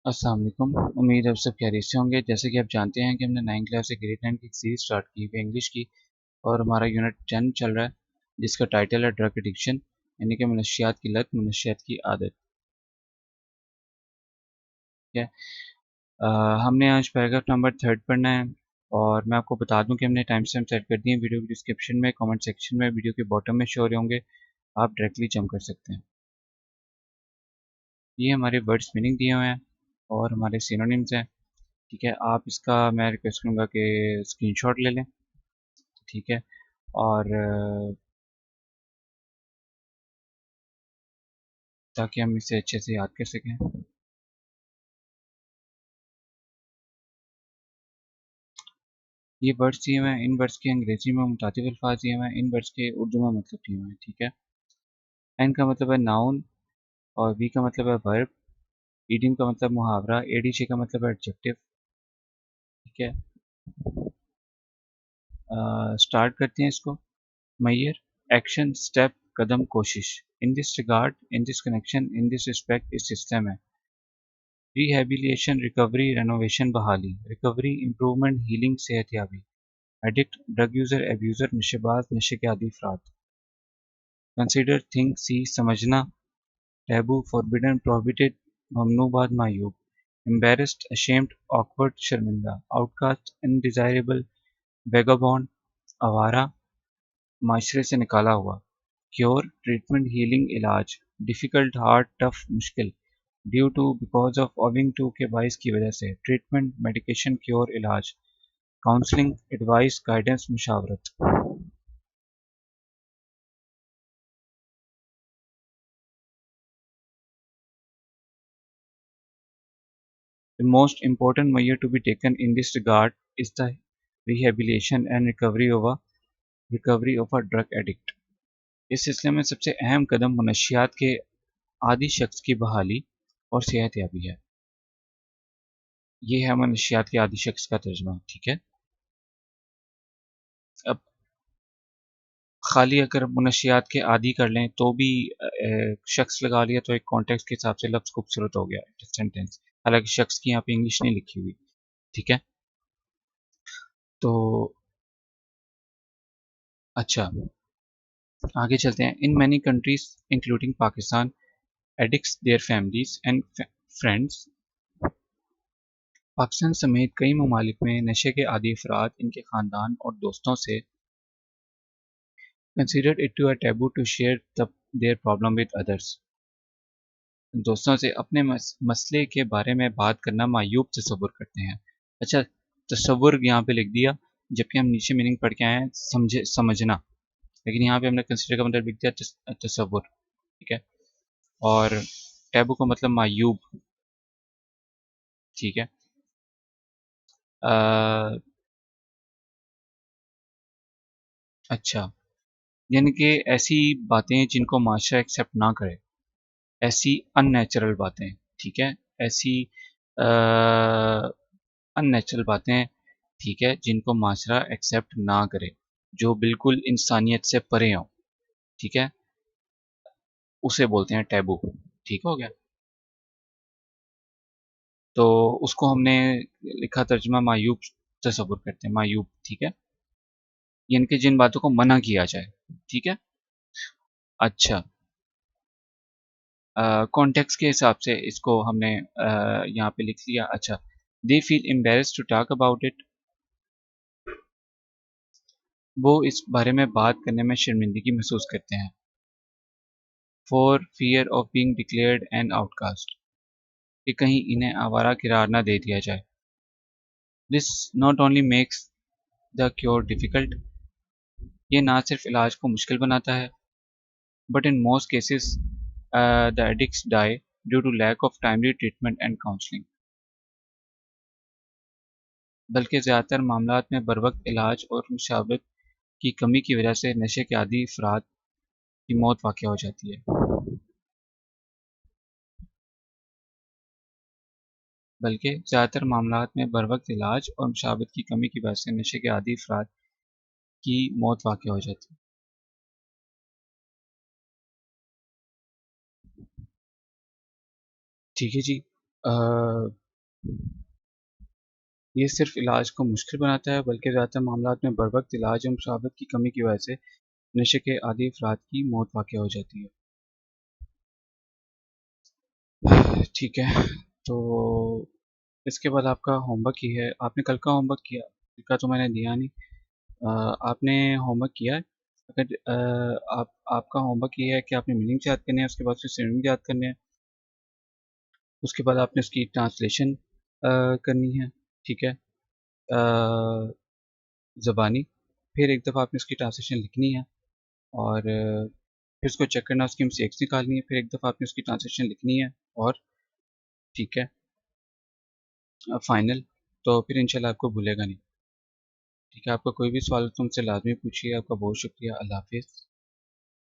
अस्सलाम वालेकुम। उम्मीद है आप सब खैरियत से होंगे। जैसे कि आप जानते हैं कि हमने 9 क्लास से ग्रेड 9 की एक सीरीज स्टार्ट की हुई है इंग्लिश की, और हमारा यूनिट 10 चल रहा है जिसका टाइटल है ड्रग एडिक्शन, यानी कि मनशियात की लत, मनशियात की आदत। ठीक है। हमने आज पैराग्राफ नंबर 3 पढ़ना है, और मैं आपको बता दूं कि हमने टाइम स्टैम्प सेट कर दिए हैं वीडियो की डिस्क्रिप्शन में, कमेंट सेक्शन में, वीडियो के बॉटम में शो होंगे। आप डायरेक्टली जंप कर सकते हैं। ये हमारे वर्ड्स मीनिंग दिए हुए हैं और हमारे सिनोनिम्स हैं। ठीक है, आप इसका मैं रिक्वेस्ट करूँगा कि स्क्रीनशॉट ले लें। ठीक है। और ताकि हम इसे अच्छे से याद कर सकें। ये वर्ड्स दिए हुए हैं, इन वर्ड्स के अंग्रेजी में मुतातिब अल्फाज दिए हुए हैं, इन वर्ड्स के उर्दू में मतलब दिए हुए हैं। ठीक है। एन का मतलब है नाउन, और वी का मतलब है वर्ब, ईडियम का मतलब मुहावरा, एडीजे का मतलब है एडजेक्टिव। ठीक है। स्टार्ट करते हैं इसको। मैयर, एक्शन, स्टेप, कदम, कोशिश। In this regard, in this connection, in this respect, इस सिस्टम है। रिहेबिलिएशन, रिकवरी, रेनोवेशन, बहाली। रिकवरी, इम्प्रूवमेंट, हीलिंग, सेहतयाबी। एडिक्ट, ड्रग यूजर, एब्यूजर, नशेबाज, नशे के आदी अफराद। कंसिडर, थिंक, सी, समझना। टैबू, फॉरबिडन, प्रोहिबिटेड, ममनू बाद, मायूब। एम्बेरस्ड, अशेम्ड, ऑकवर्ड, शर्मिंदा। आउटकास्ट, इनडिजायरेबल, वेगाबॉन्ड, आवारा, माशरे से निकाला हुआ। क्योर, ट्रीटमेंट, हीलिंग, इलाज। डिफ़िकल्ट, हार्ड, टफ, मुश्किल। Due to, because of, owing to के बाइस की वजह से। ट्रीटमेंट, मेडिकेशन, क्योर, इलाज। काउंसलिंग, एडवाइस, गाइडेंस, मुशावरत। The most important measure to be taken in this regard is the rehabilitation and recovery of a drug addict. इस सिलसिले में सबसे अहम कदम मनशियात के आदी शख्स की बहाली और सेहतयाबी है। ये है मनशियात के आदी शख्स का तर्जुमा। ठीक है। अब खाली अगर मनशियात के आदी कर लें तो भी शख्स लगा लिया तो एक कॉन्टेक्स्ट के हिसाब से लफ्ज़ खूबसूरत हो गया सेंटेंस। हालांकि शख्स की यहाँ पे इंग्लिश नहीं लिखी हुई। ठीक है। तो अच्छा, आगे चलते हैं। In many countries including Pakistan, addicts, their families and friends. Pakistan समेत कई ममालिक में नशे के आदी अफराद, इनके ख़ानदान और दोस्तों से consider it to a taboo to share their problem with others. दोस्तों से अपने मसले के बारे में बात करना मायूब तस्वुर करते हैं। अच्छा, तस्वुर यहाँ पे लिख दिया, जबकि हम नीचे मीनिंग पढ़ के आए हैं समझे, समझना। लेकिन यहाँ पे हमने कंसिडर का मतलब लिख दिया तस्वुर। ठीक है। और टैबू का मतलब मायूब। ठीक है। अ, अच्छा, यानी कि ऐसी बातें जिनको माशरा एक्सेप्ट ना करे, ऐसी अननेचुरल बातें। ठीक है। ऐसी अननेचुरल बातें, ठीक है, जिनको माशरा एक्सेप्ट ना करे, जो बिल्कुल इंसानियत से परे हों। ठीक है। उसे बोलते हैं टैबू। ठीक हो गया। तो उसको हमने लिखा तर्जुमा मायूब तस्वुर करते हैं, मायूब। ठीक है। यानी कि जिन बातों को मना किया जाए। ठीक है। अच्छा, कॉन्टेक्स्ट के हिसाब से इसको हमने यहाँ पे लिख लिया। अच्छा, they feel embarrassed to talk about it. वो इस बारे में बात करने में शर्मिंदगी महसूस करते हैं। For fear of being declared an outcast, कि कहीं इन्हें आवारा किरार ना दे दिया जाए। This not only makes the cure difficult, ये ना सिर्फ इलाज को मुश्किल बनाता है, but in most cases the addicts die due to lack of timely treatment and counselling, बल्कि ज़्यादातर मामलात में बरवक्त इलाज और मुशावरत की कमी की वजह से नशे के आदी अफराद की मौत वाक़ हो जाती है। बल्कि ज़्यादातर मामलात में बरवक्त इलाज और मुशावरत की कमी की वजह से नशे के आदी अफराद की मौत वाक़ हो जाती है। ठीक है जी। अ, ये सिर्फ इलाज को मुश्किल बनाता है बल्कि ज़्यादातर मामलात में बरवक्त इलाज एवं मुशावरत की कमी की वजह से नशे के आदी अफराद की मौत वाक़या हो जाती है। ठीक है, तो इसके बाद आपका होमवर्क ही है। आपने कल का होमवर्क किया? कल का तो मैंने दिया नहीं। आपने होमवर्क किया है? अगर आपका होमवर्क ये है कि आपने मीनिंग्स याद करने हैं, उसके बाद फिर सिनोनिम्स याद करने हैं, उसके बाद आपने उसकी ट्रांसलेशन करनी है, ठीक है? ज़बानी, फिर एक दफ़ा आपने उसकी ट्रांसलेशन लिखनी है और फिर उसको चेक करना, उसकी मिस्टेक्स निकालनी है, फिर एक दफ़ा आपने उसकी ट्रांसलेशन लिखनी है और ठीक है, फाइनल, तो फिर इंशाल्लाह आपको भूलेगा नहीं। ठीक है, आपका कोई भी सवाल हो तो मुझसे लाज़मी पूछिए। आपका बहुत शुक्रिया। अल्लाह हाफ़िज़।